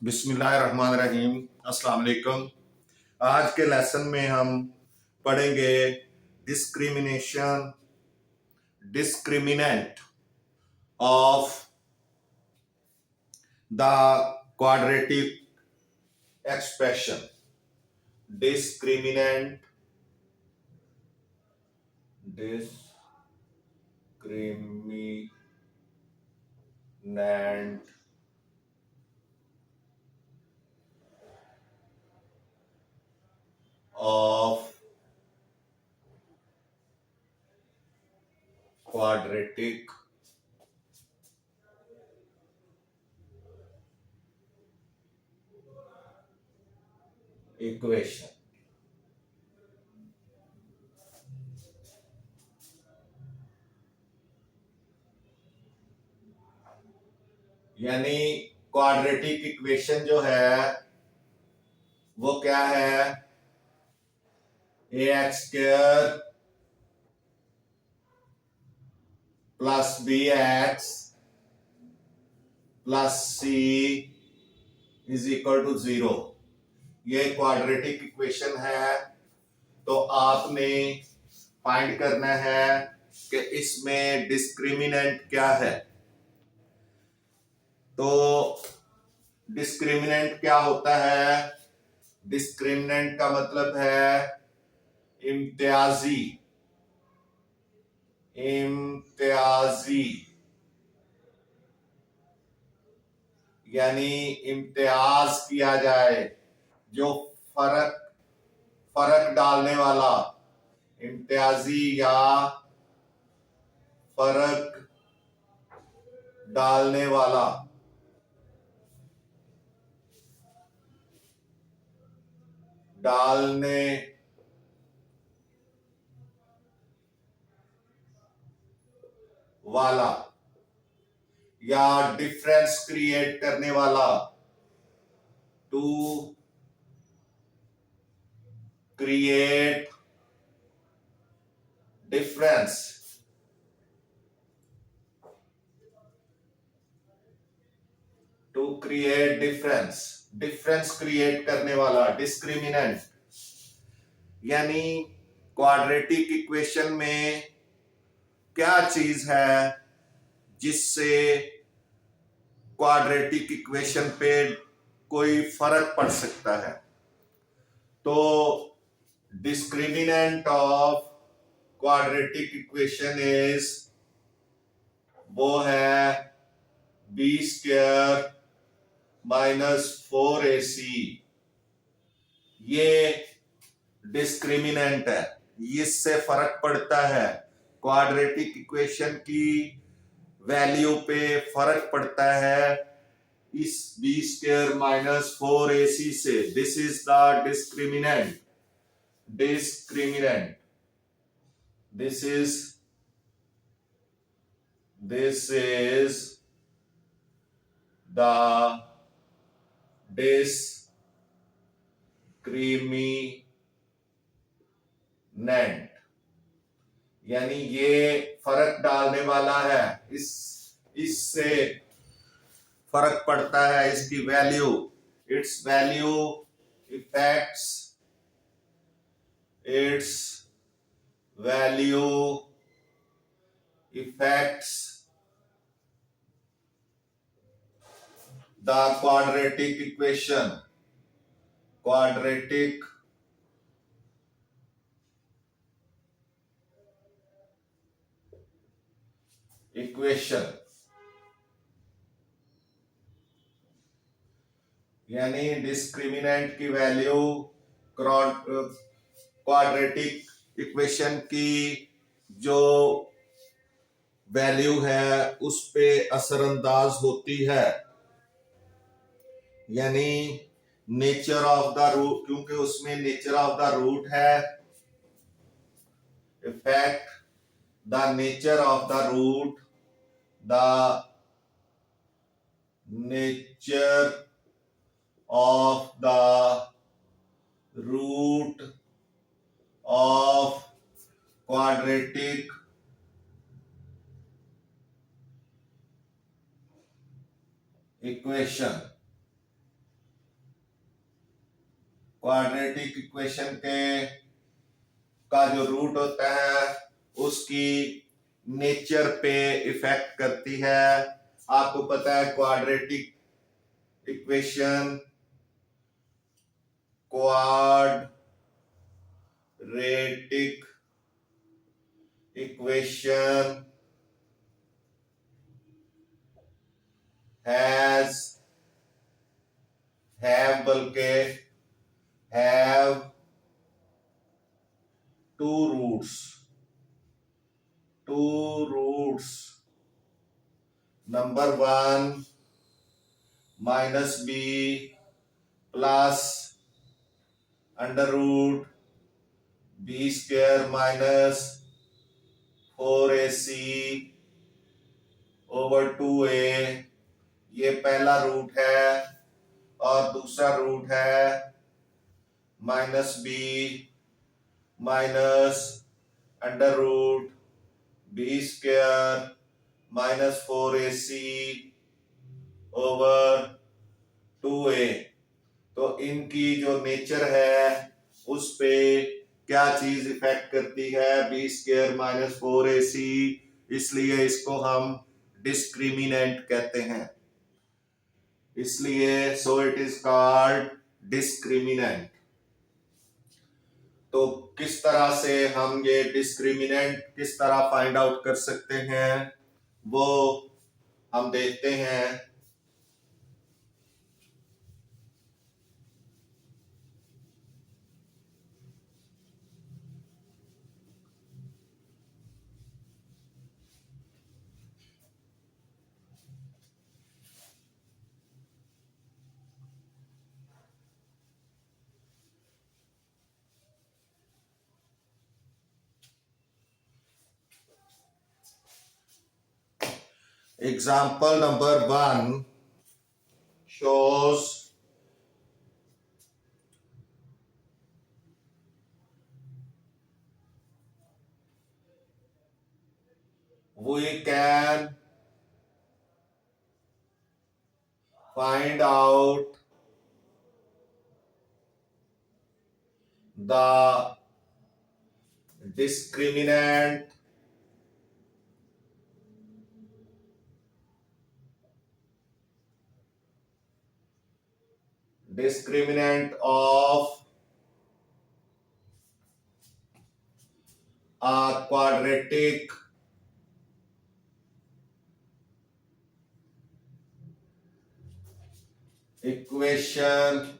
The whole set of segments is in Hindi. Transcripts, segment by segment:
बिस्मिल्लाहिर्रहमानिर्रहीम। अस्सलाम वालेकुम। आज के लेसन में हम पढ़ेंगे discrimination discriminant of the quadratic expression. Discriminant discriminant of quadratic equation। यानी क्वाड्रेटिक इक्वेशन जो है वो क्या है? ax² plus bx plus c is equal to 0। ये क्वाड्रेटिक इक्वेशन है। तो आपने फाइंड करना है कि इसमें डिस्क्रिमिनेंट क्या है। तो डिस्क्रिमिनेंट क्या होता है? डिस्क्रिमिनेंट का मतलब है इम्तियाजी यानी इम्तियाज किया जाए, जो फर्क डालने वाला, इम्तियाजी या फर्क डालने वाला। या डिफरेंस क्रिएट करने वाला। To create difference. Difference create करने वाला डिस्क्रिमिनेंट। यानी क्वाड्रेटिक इक्वेशन में क्या चीज है जिससे क्वाड्रेटिक इक्वेशन पे कोई फर्क पड़ सकता है? तो discriminant of quadratic equation is, वो है b² माइनस 4ac। ये डिस्क्रिमिनेंट है, इससे फर्क पड़ता है। क्वाड्रेटिक इक्वेशन की वैल्यू पे फर्क पड़ता है इस b² माइनस 4ac से। This is the discriminant. This is the discriminant. यानी ये फर्क डालने वाला है, इससे फर्क पड़ता है इसकी value. It's value effects the quadratic equation. यानी डिस्क्रिमिनेंट की वैल्यू क्वाड्रेटिक इक्वेशन की जो वैल्यू है उस पे असरअंदाज होती है। यानी नेचर ऑफ द रूट, क्योंकि उसमें नेचर ऑफ द रूट है, effect the nature of the root, the nature of the root of quadratic equation। Quadratic equation के का जो रूट होता है उसकी नेचर पे इफेक्ट करती है। आपको पता है quadratic equation quadratic equation have बल्कि have two roots number 1 minus b plus under root b square minus 4ac over 2a, ये पहला रूट है। और दूसरा रूट है minus b minus under root b square minus 4ac over 2a। तो इनकी जो नेचर है उस पे क्या चीज इफेक्ट करती है, बी स्क्वायर माइनस 4ac, इसलिए इसको हम डिस्क्रिमिनेंट कहते हैं। इसलिए so it is called discriminant. तो किस तरह से हम ये डिस्क्रिमिनेंट किस तरह फाइंड आउट कर सकते हैं वो हम देखते हैं। Example number 1 shows we can find out the discriminant of a quadratic equation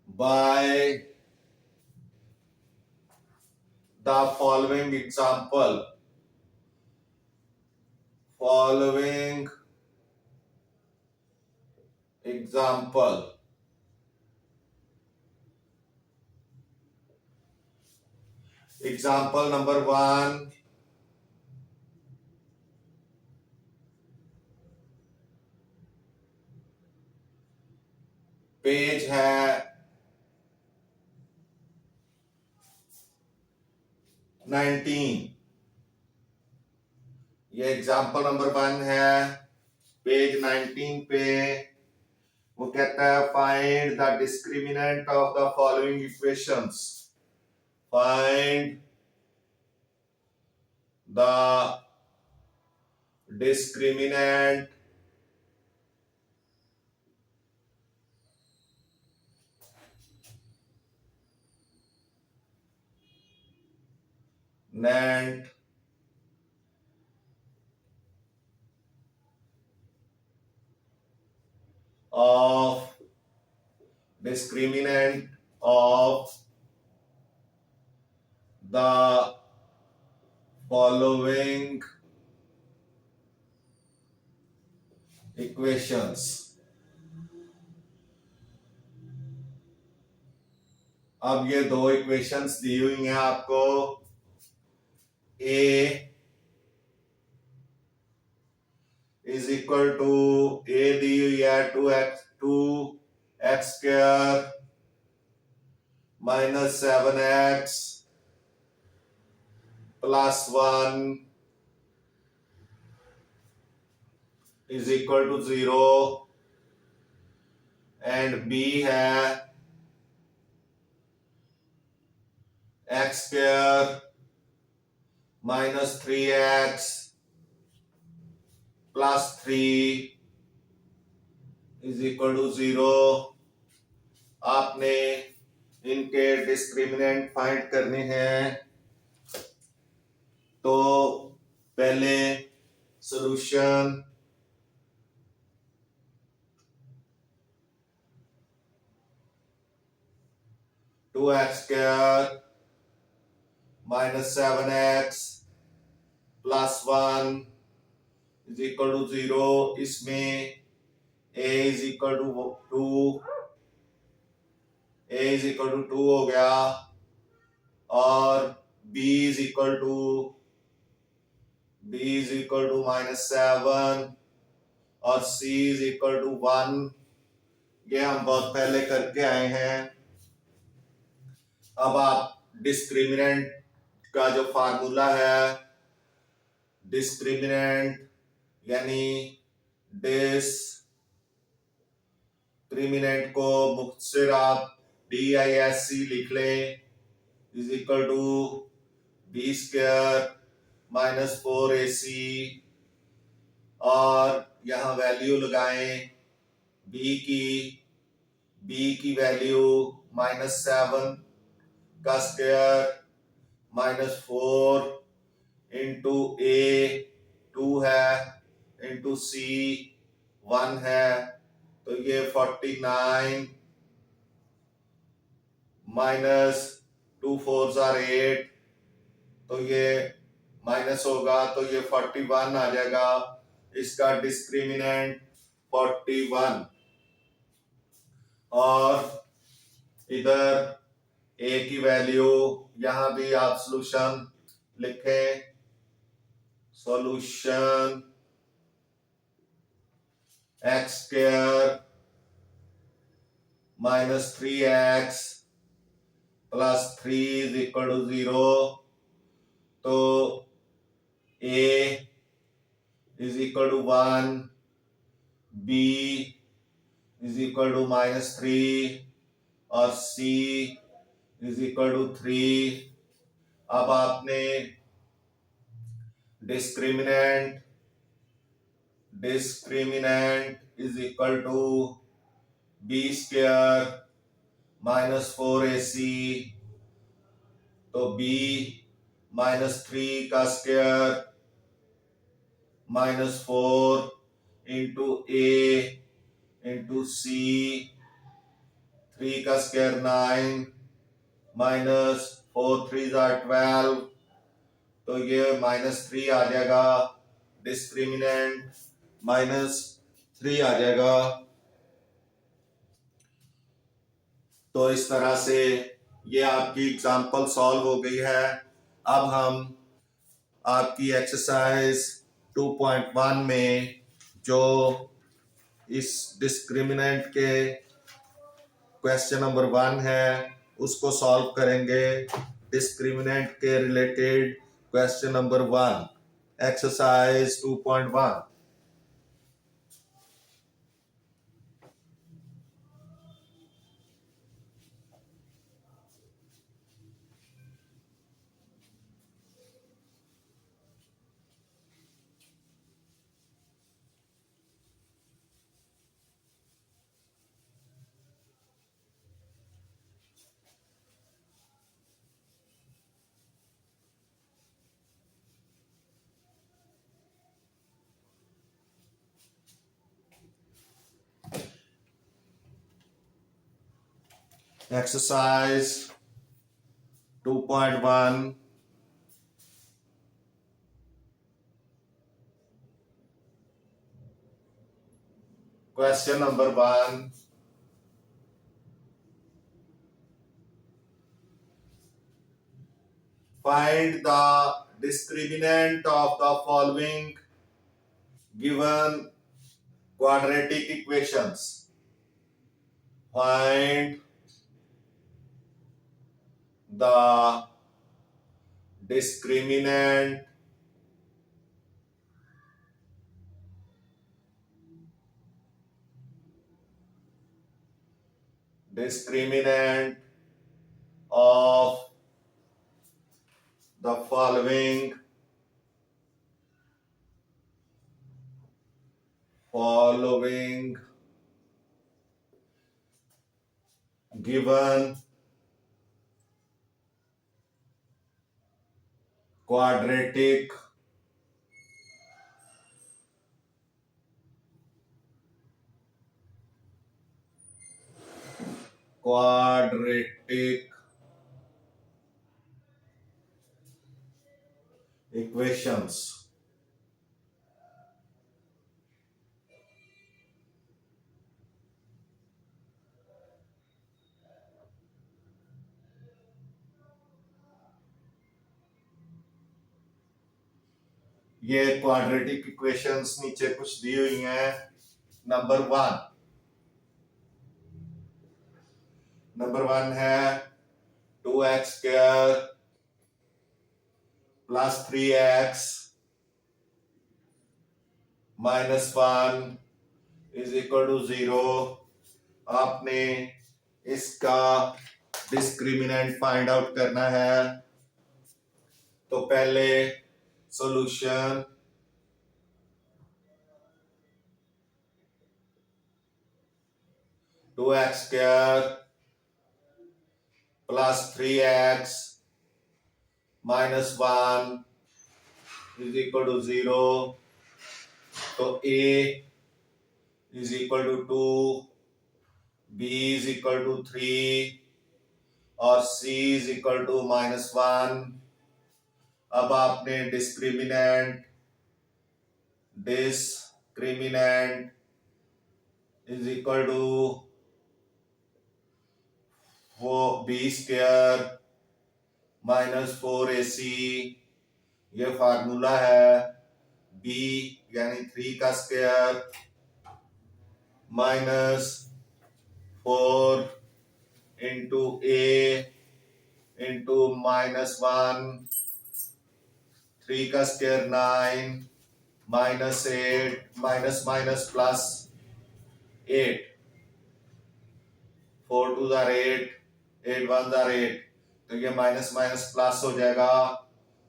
by the following example. Example number 1, page है 19। ये एग्जाम्पल नंबर 1 है। पेज 19 पे वो कहता है find the discriminant of the following equations. Find the discriminant of the following equations। अब ये दो इक्वेशंस दी हुई हैं आपको। a is equal to a दी हुई है 2x square minus 7x plus 1 is equal to 0। And b है x square minus 3x plus 3 is equal to 0। आपने इनके डिस्क्रिमिनेंट फाइंड करने हैं। तो पहले solution 2x square minus 7x plus 1 is equal to 0। इसमें a इज इक्वल टू 2 हो गया और b इज इक्वल टू -7 और c इज इक्वल टू 1। ये हम बहुत पहले करके आए हैं। अब आप डिस्क्रिमिनेंट का जो फार्मूला है, डिस्क्रिमिनेंट यानी डिस्क्रिमिनेंट को मुख्तसर आप DISC लिख लें, is equal to B square minus 4AC और यहां वैल्यू लगाएं बी की वैल्यू -7 का स्क्वायर -4 इंटू ए 2 है इंटू सी 1 है। तो ये 49 माइनस 2 4s are 8, तो ये माइनस होगा तो ये 41 आ जाएगा। इसका डिस्क्रिमिनेंट 41 और इधर ए की वैल्यू, यहां भी आप सॉल्यूशन लिखें। Solution X square minus 3x plus 3 is equal to 0। तो a is equal to 1, b is equal to -3 और c इज इक्वल टू 3। अब आपने discriminant is equal to B square minus 4AC, तो b -3 का स्क्वायर -4 इंटू a इंटू c, 3 का स्क्वायर 9 माइनस 4 3s are 12, तो ये -3 आ जाएगा। डिस्क्रिमिनेंट -3 आ जाएगा। तो इस तरह से ये आपकी एग्जांपल सॉल्व हो गई है। अब हम आपकी एक्सरसाइज 2.1 में जो इस डिस्क्रिमिनेंट के क्वेश्चन नंबर 1 है उसको सॉल्व करेंगे। डिस्क्रिमिनेंट के related question number 1, exercise 2.1। Exercise 2.1, question number 1, find the discriminant of the following given quadratic equations. Find the discriminant discriminant of the following given quadratic equations. ये क्वाड्रेटिक इक्वेशंस नीचे कुछ दी हुई हैं. नंबर वन है 2x² plus 3x minus 1 is equal to 0. आपने इसका डिस्क्रिमिनेंट फाइंड आउट करना है. तो पहले solution 2x² plus 3x minus 1 is equal to 0. तो a is equal to 2, b is equal to 3 और c इज इक्वल टू -1. अब आपने discriminant is equal to b² minus 4ac. ये फार्मूला है. b यानी 3 का square minus 4 into a into -1, 3 का square 9 minus 8 minus minus plus 8, 4 2 are 8, 8 1 are 8. तो ये माइनस माइनस प्लस हो जाएगा.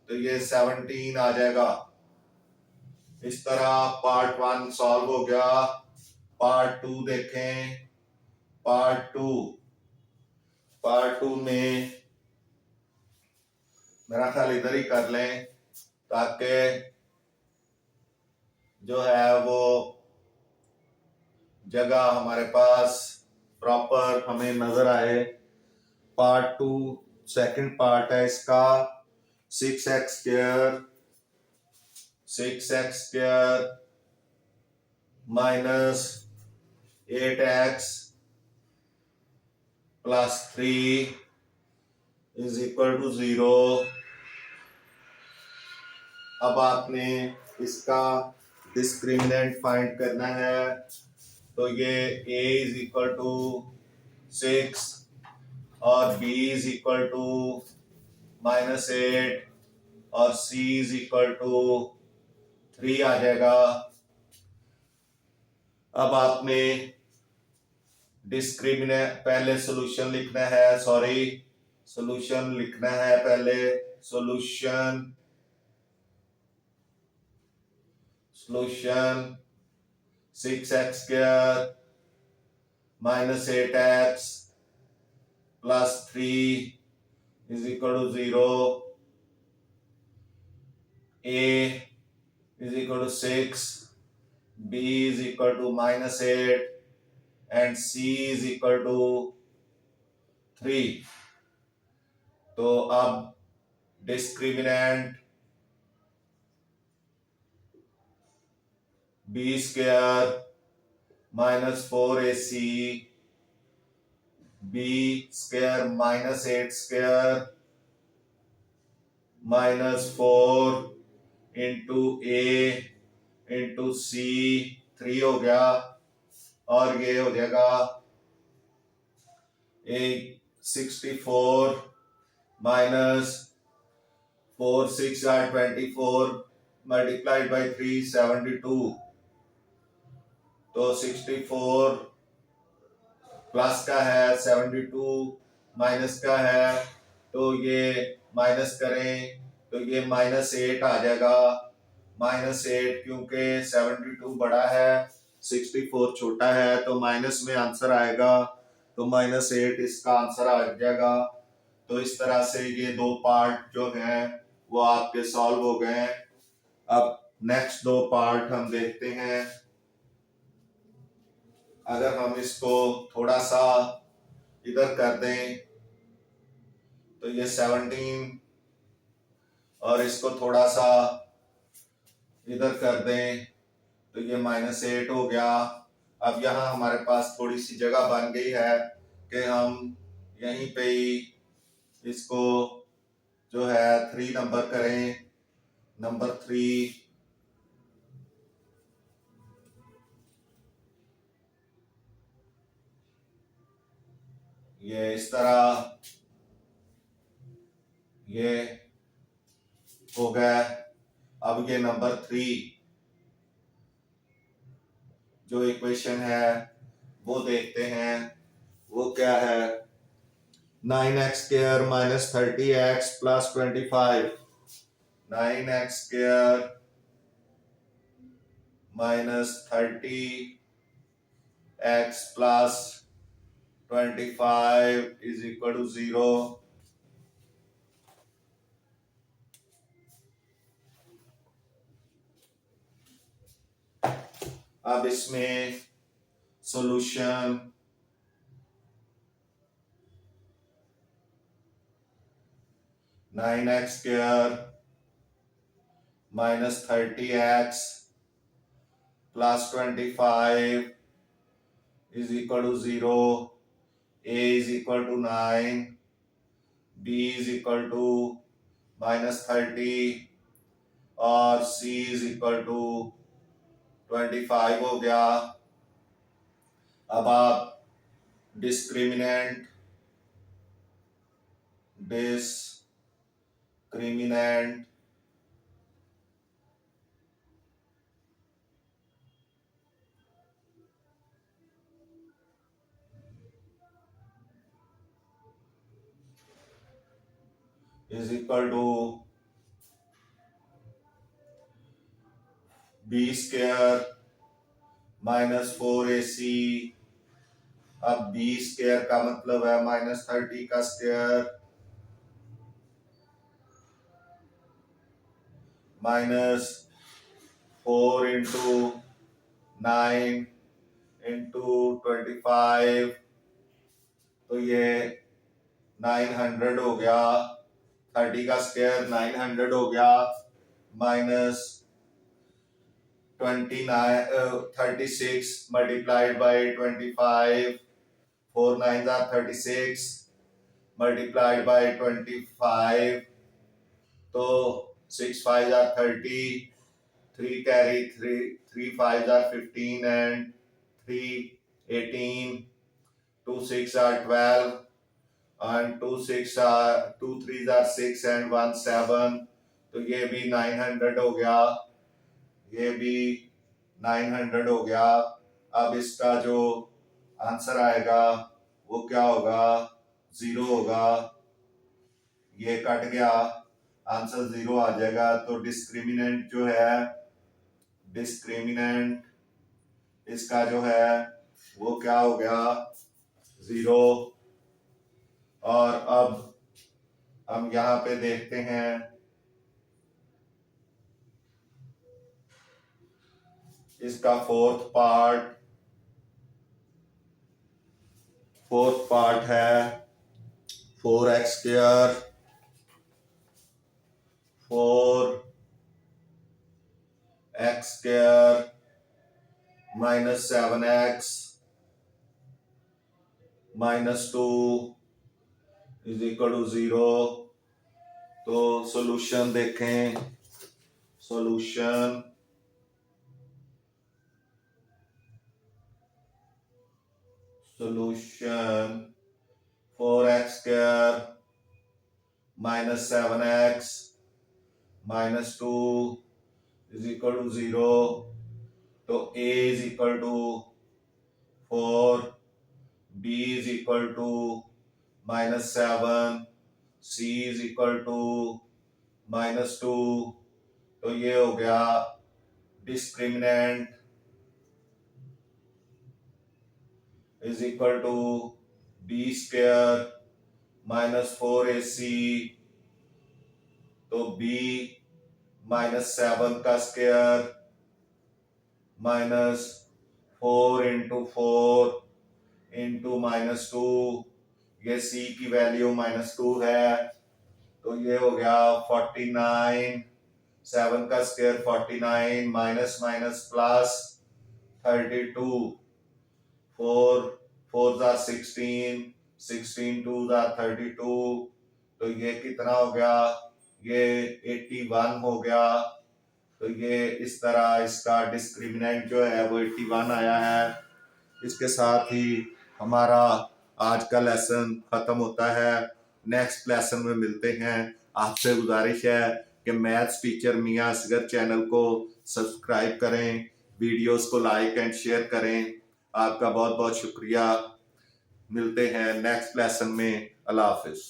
तो ये 17 आ जाएगा. इस तरह पार्ट 1 सॉल्व हो गया. पार्ट 2 देखें. पार्ट 2 में मेरा ख्याल इधर ही कर लें ताकि जो है वो जगह हमारे पास प्रॉपर हमें नजर आए. पार्ट 2 सेकंड पार्ट है इसका. 6x² minus 8x plus 3 is equal to 0. अब आपने इसका डिस्क्रिमिनेंट फाइंड करना है. तो ये a इज इक्वल टू 6 और b इज इक्वल टू -8 और c इज इक्वल टू 3 आ जाएगा. अब आपने डिस्क्रिमिनेंट पहले सॉल्यूशन लिखना है. सॉल्यूशन लिखना है पहले. Solution 6x² minus 8x plus 3 is equal to 0. a is equal to 6, b is equal to -8 and c is equal to 3. तो अब discriminant b² minus 4ac b² minus 8² minus 4 into a into c 3 हो गया. और ये हो जाएगा 64 माइनस 4 6 are 24 multiplied by 3 72. तो 64 प्लस का है, 72 माइनस का है, तो ये माइनस करें तो ये -8 आ जाएगा। -8 क्योंकि 72 बड़ा है, 64 छोटा है, तो माइनस में आंसर आएगा, तो -8 इसका आंसर आ जाएगा। तो इस तरह से ये दो पार्ट जो हैं वो आपके सॉल्व हो गए हैं। अब नेक्स्ट दो पार्ट हम देखते हैं। अगर हम इसको थोड़ा सा इधर कर दें तो ये 17 और इसको थोड़ा सा इधर कर दें तो ये -8 हो गया। अब यहाँ हमारे पास थोड़ी सी जगह बन गई है कि हम यहीं पे ही इसको जो है 3 नंबर करें। नंबर 3 ये इस तरह ये हो गया। अब ये नंबर 3 जो इक्वेशन है वो देखते हैं, वो क्या है। 9x² - 30x + 25। 9x² - 30x + 25 = 0। अब इसमें solution 9x² - 30x + 25 = 0। A = 9, B = -30 और C = 25 हो गया। अब आप डिस्क्रिमिनेंट = B² - 4AC। अब B² का मतलब है -30 का स्क्वायर -4 × 9 × 25, तो ये 900 हो गया। 30 का स्क्वायर 900 हो गया, -29 36 × 25। 4 9s are 36 multiplied by 25, तो 6 5s are 30, 3 carry 3 5s are 15 and 3 18, 2 6 are 12 and 2 3s are 6 and 1 7, तो ये भी 900 हो गया, ये भी 900 हो गया। अब इसका जो आंसर आएगा वो क्या होगा, 0 होगा। ये कट गया, आंसर 0 आ जाएगा। तो डिस्क्रिमिनेंट जो है, डिस्क्रिमिनेंट इसका जो है वो क्या हो गया, 0। और अब हम यहाँ पे देखते हैं इसका फोर्थ पार्ट है 4x² 4x² - 7x - 2 = 0। तो सॉल्यूशन देखें, सॉल्यूशन 4x² - 7x - 2 = 0। तो A = 4, b is equal to -7, c is equal to -2, तो ये हो गया discriminant is equal to b square -4ac, तो b -7 का स्क्वायर -4 इंटू 4 इंटू -2, ये c की वैल्यू -2 है, तो ये हो गया 49, 7 का स्क्वायर 49 माइनस माइनस प्लस 32, 4 4 जा 16, 16 2 जा 32, तो ये कितना हो गया, ये 81 हो गया। तो ये इस तरह इसका डिस्क्रिमिनेंट जो है वो 81 आया है। इसके साथ ही हमारा आज का लेसन खत्म होता है। नेक्स्ट लेसन में मिलते हैं। आपसे गुजारिश है कि मैथ्स टीचर मियां असगर चैनल को सब्सक्राइब करें, वीडियोस को लाइक एंड शेयर करें। आपका बहुत बहुत शुक्रिया। मिलते हैं नेक्स्ट लेसन में। अल्लाह हाफिज।